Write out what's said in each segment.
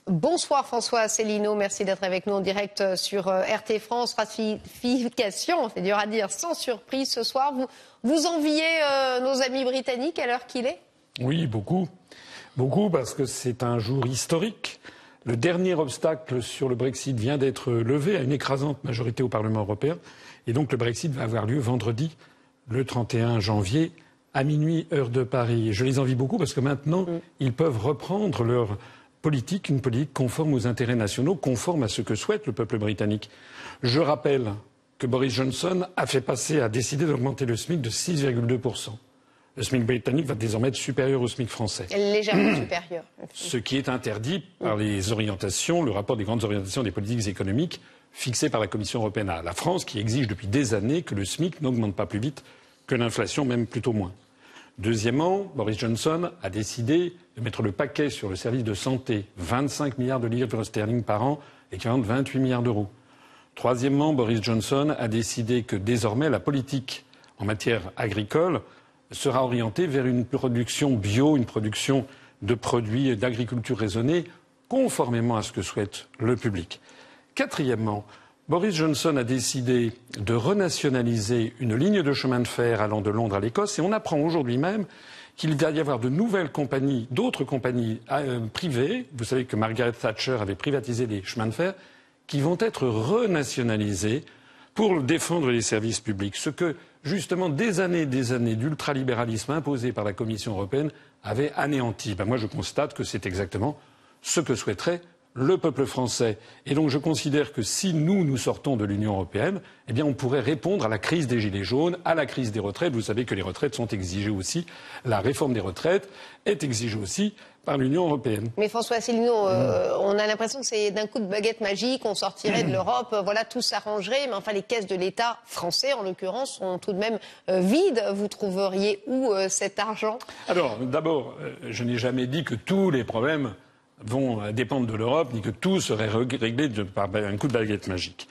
Bonsoir François Asselineau, merci d'être avec nous en direct sur RT France. Ratification, c'est dur à dire, sans surprise ce soir. Vous enviez nos amis britanniques à l'heure qu'il est? Oui, beaucoup. Beaucoup parce que c'est un jour historique. Le dernier obstacle sur le Brexit vient d'être levé à une écrasante majorité au Parlement européen. Et donc le Brexit va avoir lieu vendredi, le 31 janvier, à minuit, heure de Paris. Et je les envie beaucoup parce que maintenant, ils peuvent reprendre leur politique, une politique conforme aux intérêts nationaux, conforme à ce que souhaite le peuple britannique. Je rappelle que Boris Johnson a décidé d'augmenter le SMIC de 6,2%. Le SMIC britannique va désormais être supérieur au SMIC français. Légèrement supérieur. Ce qui est interdit par les orientations, le rapport des grandes orientations des politiques économiques fixées par la Commission européenne à la France, qui exige depuis des années que le SMIC n'augmente pas plus vite que l'inflation, même plutôt moins. Deuxièmement, Boris Johnson a décidé de mettre le paquet sur le service de santé, 25 milliards de livres sterling par an, équivalent de 28 milliards d'euros. Troisièmement, Boris Johnson a décidé que désormais la politique en matière agricole sera orientée vers une production bio, une production de produits d'agriculture raisonnée, conformément à ce que souhaite le public. Quatrièmement, Boris Johnson a décidé de renationaliser une ligne de chemin de fer allant de Londres à l'Écosse et on apprend aujourd'hui même qu'il va y avoir de nouvelles compagnies, d'autres compagnies privées. Vous savez que Margaret Thatcher avait privatisé les chemins de fer qui vont être renationalisés pour défendre les services publics. Ce que, justement, des années d'ultralibéralisme imposé par la Commission européenne avait anéanti. Moi, je constate que c'est exactement ce que souhaiterait le peuple français. Et donc je considère que si nous sortons de l'Union européenne, eh bien on pourrait répondre à la crise des gilets jaunes, à la crise des retraites. Vous savez que les retraites sont exigées aussi. La réforme des retraites est exigée aussi par l'Union européenne. Mais François Asselineau, on a l'impression que c'est d'un coup de baguette magique, on sortirait de l'Europe, voilà, tout s'arrangerait. Mais enfin, les caisses de l'État français, en l'occurrence, sont tout de même vides. Vous trouveriez où cet argent? Alors, d'abord, je n'ai jamais dit que tous les problèmes vont dépendre de l'Europe, ni que tout serait réglé par un coup de baguette magique.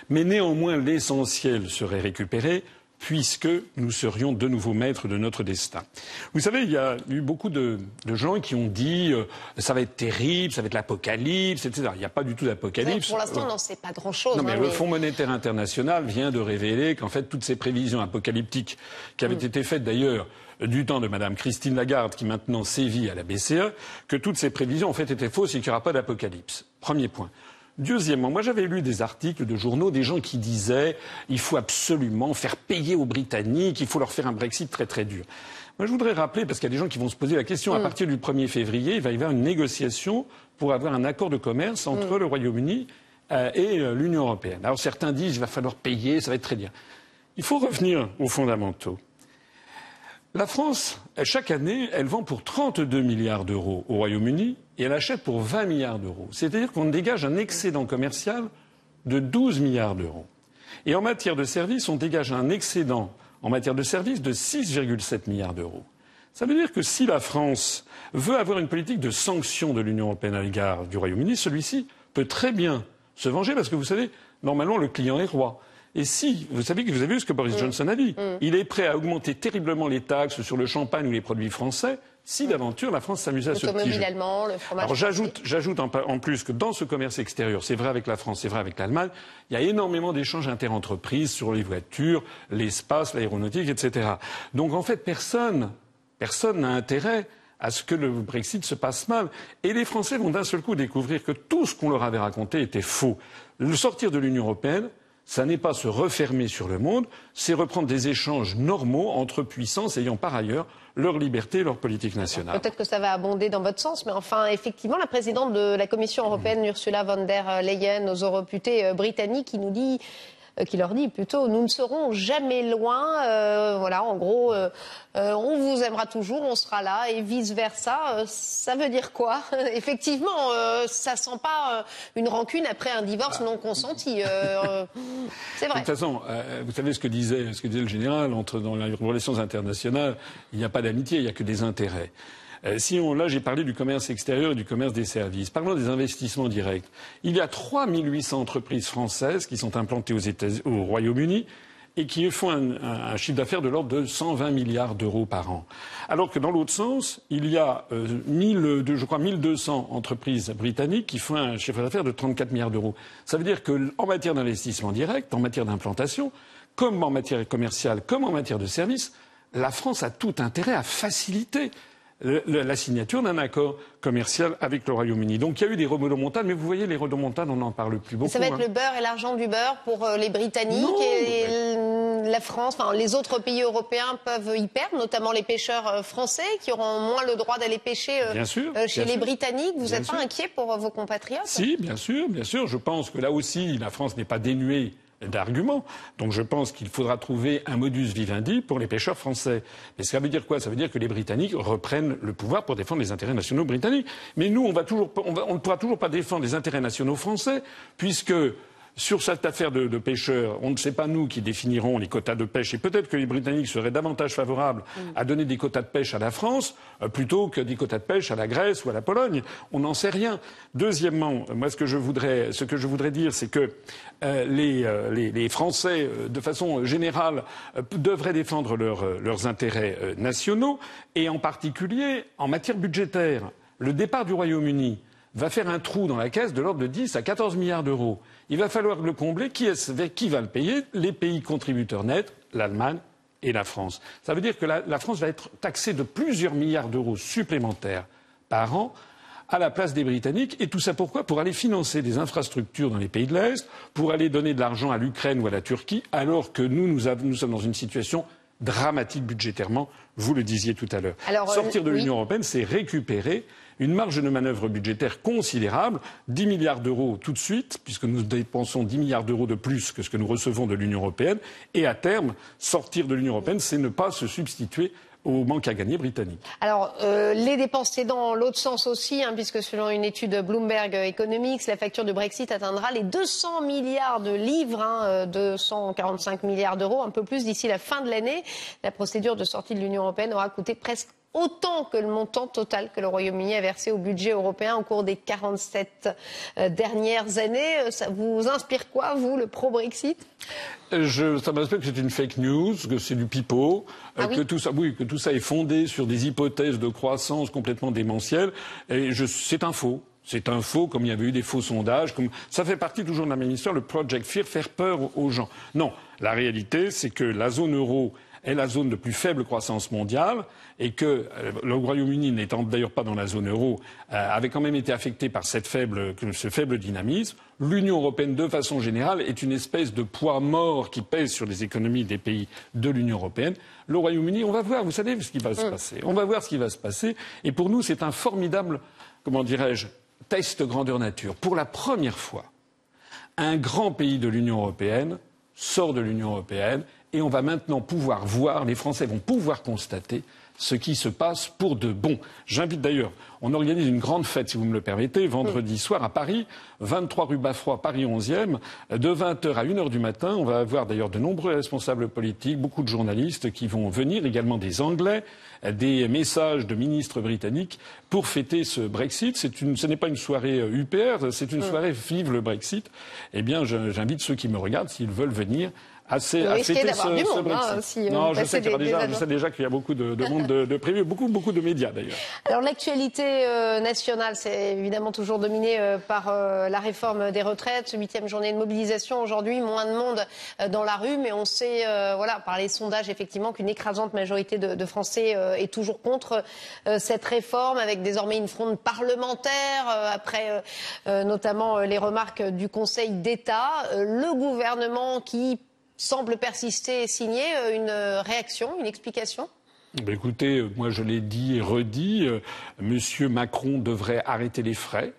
Mais néanmoins, l'essentiel serait récupéré, puisque nous serions de nouveau maîtres de notre destin. Vous savez, il y a eu beaucoup de gens qui ont dit ça va être terrible, ça va être l'apocalypse, etc. Il n'y a pas du tout d'apocalypse. Pour l'instant, on n'en sait pas grand-chose. Non, mais le Fonds monétaire international vient de révéler qu'en fait, toutes ces prévisions apocalyptiques qui avaient été faites d'ailleurs du temps de Madame Christine Lagarde, qui maintenant sévit à la BCE, que toutes ces prévisions en fait étaient fausses et qu'il n'y aura pas d'apocalypse. Premier point. Deuxièmement, moi j'avais lu des articles de journaux, des gens qui disaient il faut absolument faire payer aux Britanniques, il faut leur faire un Brexit très très dur. Moi je voudrais rappeler, parce qu'il y a des gens qui vont se poser la question, à partir du 1er février, il va y avoir une négociation pour avoir un accord de commerce entre le Royaume-Uni et l'Union européenne. Alors certains disent il va falloir payer, ça va être très bien. Il faut revenir aux fondamentaux. La France, chaque année, elle vend pour 32 milliards d'euros au Royaume-Uni et elle achète pour 20 milliards d'euros. C'est-à-dire qu'on dégage un excédent commercial de 12 milliards d'euros. Et en matière de services, on dégage un excédent en matière de services de 6,7 milliards d'euros. Ça veut dire que si la France veut avoir une politique de sanction de l'Union européenne à l'égard du Royaume-Uni, celui-ci peut très bien se venger parce que vous savez, normalement, le client est roi. Et si, vous savez que vous avez vu ce que Boris Johnson a dit, il est prêt à augmenter terriblement les taxes sur le champagne ou les produits français si d'aventure la France s'amusait à ce petit jeu. Allemand, le fromage. Alors j'ajoute en plus que dans ce commerce extérieur, c'est vrai avec la France, c'est vrai avec l'Allemagne, il y a énormément d'échanges interentreprises sur les voitures, l'espace, l'aéronautique, etc. Donc en fait, personne n'a intérêt à ce que le Brexit se passe mal. Et les Français vont d'un seul coup découvrir que tout ce qu'on leur avait raconté était faux. Le sortir de l'Union européenne, ça n'est pas se refermer sur le monde, c'est reprendre des échanges normaux entre puissances ayant par ailleurs leur liberté et leur politique nationale. Peut-être que ça va abonder dans votre sens, mais enfin, effectivement, la présidente de la Commission européenne, Ursula von der Leyen, aux eurodéputés britanniques, qui leur dit plutôt nous ne serons jamais loin, voilà, en gros, on vous aimera toujours, on sera là, et vice-versa. Ça veut dire quoi? Effectivement, ça sent pas une rancune après un divorce non consenti. C'est vrai. De toute façon, vous savez ce que disait le général, dans les relations internationales, il n'y a pas d'amitié, il n'y a que des intérêts. Là, j'ai parlé du commerce extérieur et du commerce des services. Parlons des investissements directs. Il y a 3 800 entreprises françaises qui sont implantées au Royaume-Uni et qui font un chiffre d'affaires de l'ordre de 120 milliards d'euros par an. Alors que dans l'autre sens, il y a 1200 entreprises britanniques qui font un chiffre d'affaires de 34 milliards d'euros. Ça veut dire qu'en matière d'investissement direct, en matière d'implantation, comme en matière commerciale, comme en matière de services, la France a tout intérêt à faciliter la signature d'un accord commercial avec le Royaume-Uni. Donc il y a eu des rodomontades, mais vous voyez, les rodomontades, on n'en parle plus beaucoup. Ça va être le beurre et l'argent du beurre pour les Britanniques et la France, enfin les autres pays européens peuvent y perdre, notamment les pêcheurs français qui auront moins le droit d'aller pêcher chez les Britanniques. Vous n'êtes pas inquiet pour vos compatriotes? Si, bien sûr, bien sûr. Je pense que là aussi, la France n'est pas dénuée d'arguments. Donc je pense qu'il faudra trouver un modus vivendi pour les pêcheurs français. Mais ça veut dire quoi? Ça veut dire que les Britanniques reprennent le pouvoir pour défendre les intérêts nationaux britanniques. Mais nous, on ne pourra toujours pas défendre les intérêts nationaux français, puisque sur cette affaire de pêcheurs, on ne sait pas nous qui définirons les quotas de pêche. Et peut-être que les Britanniques seraient davantage favorables à donner des quotas de pêche à la France plutôt que des quotas de pêche à la Grèce ou à la Pologne. On n'en sait rien. Deuxièmement, moi, ce que je voudrais dire, c'est que les Français, de façon générale, devraient défendre leurs intérêts nationaux, et en particulier en matière budgétaire. Le départ du Royaume-Uni va faire un trou dans la caisse de l'ordre de 10 à 14 milliards d'euros. Il va falloir le combler. Qui va le payer? Les pays contributeurs nets, l'Allemagne et la France. Ça veut dire que la France va être taxée de plusieurs milliards d'euros supplémentaires par an à la place des Britanniques. Et tout ça pourquoi? Pour aller financer des infrastructures dans les pays de l'Est, pour aller donner de l'argent à l'Ukraine ou à la Turquie, alors que nous sommes dans une situation dramatique budgétairement, vous le disiez tout à l'heure. Sortir de l'Union européenne, c'est récupérer une marge de manœuvre budgétaire considérable, 10 milliards d'euros tout de suite, puisque nous dépensons 10 milliards d'euros de plus que ce que nous recevons de l'Union européenne, et à terme, sortir de l'Union européenne, c'est ne pas se substituer au manque à gagner britannique. Alors, les dépenses, c'est dans l'autre sens aussi, puisque selon une étude Bloomberg Economics, la facture de Brexit atteindra les 200 milliards de livres, 245 milliards d'euros, un peu plus d'ici la fin de l'année. La procédure de sortie de l'Union européenne aura coûté presque autant que le montant total que le Royaume-Uni a versé au budget européen au cours des 47 dernières années. Ça vous inspire quoi, vous, le pro-Brexit? Ça m'inspire que c'est une fake news, que c'est du pipeau, que tout ça est fondé sur des hypothèses de croissance complètement démentielles. Et c'est un faux. C'est un faux, comme il y avait eu des faux sondages. Ça fait partie toujours de la même histoire, le Project Fear, faire peur aux gens. Non, la réalité, c'est que la zone euro est la zone de plus faible croissance mondiale et que le Royaume-Uni, n'étant d'ailleurs pas dans la zone euro, avait quand même été affecté par ce faible dynamisme. L'Union européenne, de façon générale, est une espèce de poids mort qui pèse sur les économies des pays de l'Union européenne. Le Royaume-Uni, on va voir, vous savez ce qui va se passer. On va voir ce qui va se passer. Et pour nous, c'est un formidable, comment dirais-je, test grandeur nature. Pour la première fois, un grand pays de l'Union européenne sort de l'Union européenne. Et on va maintenant pouvoir voir, les Français vont pouvoir constater ce qui se passe pour de bon. J'invite d'ailleurs, on organise une grande fête, si vous me le permettez, vendredi soir à Paris, 23 rue Baffroy, Paris 11e, de 20h à 1h du matin. On va avoir d'ailleurs de nombreux responsables politiques, beaucoup de journalistes qui vont venir, également des Anglais, des messages de ministres britanniques pour fêter ce Brexit. Ce n'est pas une soirée UPR, c'est une soirée Vive le Brexit. Eh bien, j'invite ceux qui me regardent, s'ils veulent venir, à fêter ce Brexit. Non, je sais déjà qu'il y a beaucoup de monde de prévu, beaucoup de médias d'ailleurs. Alors l'actualité nationale, c'est évidemment toujours dominé par la réforme des retraites, 8e journée de mobilisation aujourd'hui, moins de monde dans la rue, mais on sait, par les sondages effectivement, qu'une écrasante majorité de Français est toujours contre cette réforme, avec désormais une fronde parlementaire, après notamment les remarques du Conseil d'État. Le gouvernement qui semble persister et signer, une réaction, une explication? Écoutez, moi je l'ai dit et redit, Monsieur Macron devrait arrêter les frais.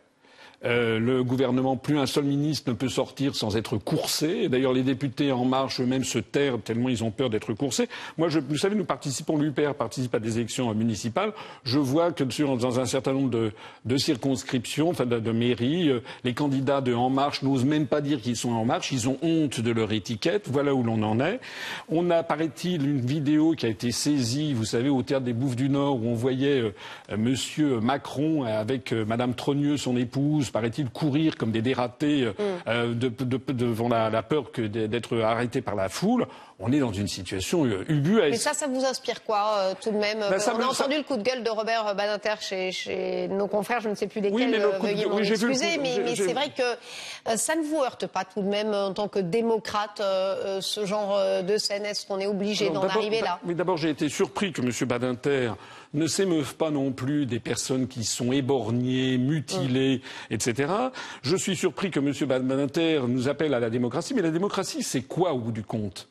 Le gouvernement, plus un seul ministre ne peut sortir sans être coursé. D'ailleurs, les députés En Marche eux-mêmes se tairent tellement ils ont peur d'être coursés. Moi, vous savez, l'UPR participe à des élections municipales. Je vois que dans un certain nombre de circonscriptions, de mairies, les candidats de En Marche n'osent même pas dire qu'ils sont En Marche. Ils ont honte de leur étiquette. Voilà où l'on en est. On a, paraît-il, une vidéo qui a été saisie, vous savez, au Théâtre des Bouffes du Nord, où on voyait Monsieur Macron avec Madame Trogneux, son épouse, paraît-il, courir comme des dératés devant la peur d'être arrêtés par la foule. on est dans une situation ubuesque. Mais ça vous inspire quoi, tout de même? On a entendu le coup de gueule de Robert Badinter chez nos confrères, je ne sais plus lesquels, veuillez m'en excuser, mais c'est vrai que ça ne vous heurte pas tout de même, en tant que démocrate, ce genre de scène? Est-ce qu'on est obligé d'en arriver là? Oui, d'abord, j'ai été surpris que M. Badinter ne s'émeuve pas non plus des personnes qui sont éborgnées, mutilées, etc. Je suis surpris que M. Badinter nous appelle à la démocratie, mais la démocratie, c'est quoi au bout du compte?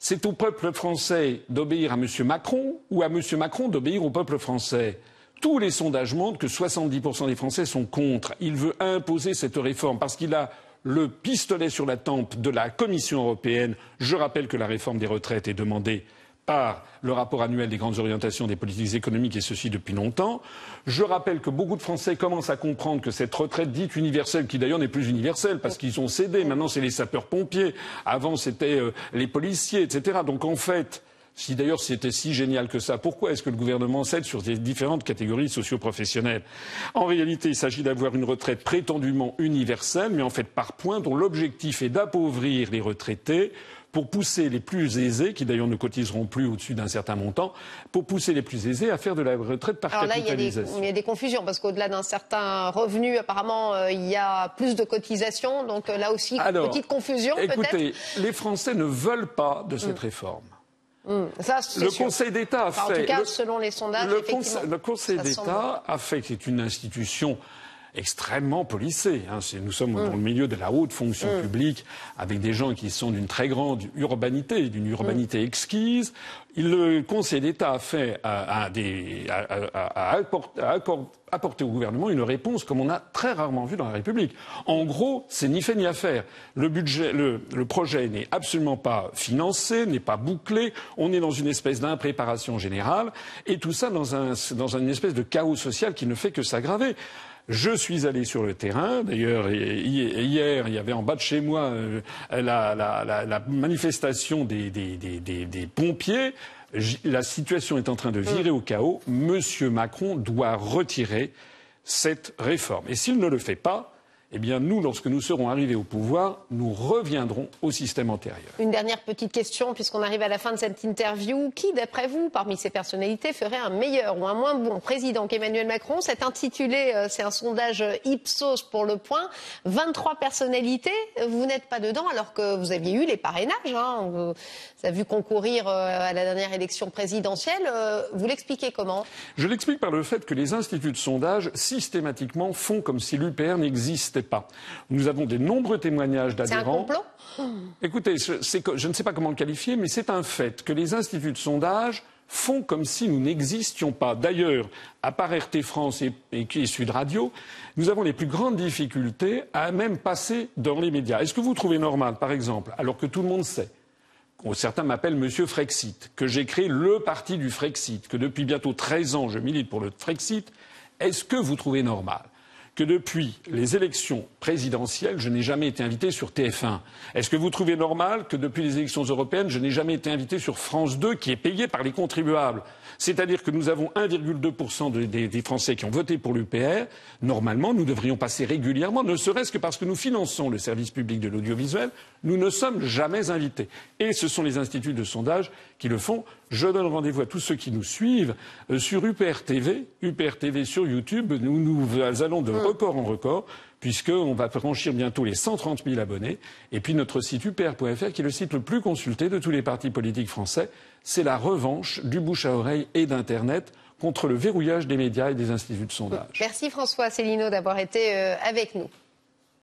C'est au peuple français d'obéir à M. Macron ou à M. Macron d'obéir au peuple français? Tous les sondages montrent que 70% des Français sont contre. Il veut imposer cette réforme parce qu'il a le pistolet sur la tempe de la Commission européenne. Je rappelle que la réforme des retraites est demandée par le rapport annuel des grandes orientations des politiques économiques, et ceci depuis longtemps. Je rappelle que beaucoup de Français commencent à comprendre que cette retraite dite universelle, qui d'ailleurs n'est plus universelle parce qu'ils ont cédé, maintenant c'est les sapeurs-pompiers, avant c'était les policiers, etc. Donc en fait, si d'ailleurs c'était si génial que ça, pourquoi est-ce que le gouvernement cède sur des différentes catégories socio-professionnelles? En réalité, il s'agit d'avoir une retraite prétendument universelle, mais en fait par points, dont l'objectif est d'appauvrir les retraités pour pousser les plus aisés, qui d'ailleurs ne cotiseront plus au-dessus d'un certain montant, pour pousser les plus aisés à faire de la retraite par capitalisation. Alors là, il y a des confusions, parce qu'au-delà d'un certain revenu, apparemment, il y a plus de cotisations. Donc là aussi, petite confusion peut-être. Écoutez, les Français ne veulent pas de cette réforme. Ça, le Conseil d'État a fait... En tout cas, selon les sondages, le Conseil d'État a fait que c'est une institution extrêmement policée. Nous sommes dans le milieu de la haute fonction publique, avec des gens qui sont d'une très grande urbanité, d'une urbanité exquise. Le Conseil d'État a apporté au gouvernement une réponse comme on a très rarement vu dans la République. En gros, c'est ni fait ni à faire. Le projet n'est absolument pas financé, n'est pas bouclé. On est dans une espèce d'impréparation générale, et tout ça dans une espèce de chaos social qui ne fait que s'aggraver. Je suis allé sur le terrain. D'ailleurs, hier, il y avait en bas de chez moi la manifestation des pompiers. La situation est en train de virer au chaos. Monsieur Macron doit retirer cette réforme. Et s'il ne le fait pas, eh bien, nous, lorsque nous serons arrivés au pouvoir, nous reviendrons au système antérieur. Une dernière petite question, puisqu'on arrive à la fin de cette interview. Qui, d'après vous, parmi ces personnalités, ferait un meilleur ou un moins bon président qu'Emmanuel Macron? C'est intitulé, c'est un sondage Ipsos pour Le Point. 23 personnalités, vous n'êtes pas dedans, alors que vous aviez eu les parrainages. Vous avez vu concourir à la dernière élection présidentielle. Vous l'expliquez comment? Je l'explique par le fait que les instituts de sondage, systématiquement, font comme si l'UPR n'existait pas. Nous avons de nombreux témoignages d'adhérents. C'est un complot? Écoutez, je ne sais pas comment le qualifier, mais c'est un fait que les instituts de sondage font comme si nous n'existions pas. D'ailleurs, à part RT France et Sud Radio, nous avons les plus grandes difficultés à même passer dans les médias. Est-ce que vous trouvez normal, par exemple, alors que tout le monde sait, certains m'appellent Monsieur Frexit, que j'ai créé le parti du Frexit, que depuis bientôt 13 ans je milite pour le Frexit, est-ce que vous trouvez normal que depuis les élections présidentielles, je n'ai jamais été invité sur TF1? Est-ce que vous trouvez normal que depuis les élections européennes, je n'ai jamais été invité sur France 2, qui est payé par les contribuables? C'est-à-dire que nous avons 1,2% des Français qui ont voté pour l'UPR. Normalement, nous devrions passer régulièrement, ne serait-ce que parce que nous finançons le service public de l'audiovisuel. Nous ne sommes jamais invités. Et ce sont les instituts de sondage qui le font. Je donne rendez-vous à tous ceux qui nous suivent sur UPR TV sur YouTube. Nous allons de record en record, puisqu'on va franchir bientôt les 130 000 abonnés. Et puis notre site upr.fr, qui est le site le plus consulté de tous les partis politiques français, c'est la revanche du bouche à oreille et d'Internet contre le verrouillage des médias et des instituts de sondage. Merci François Asselineau d'avoir été avec nous.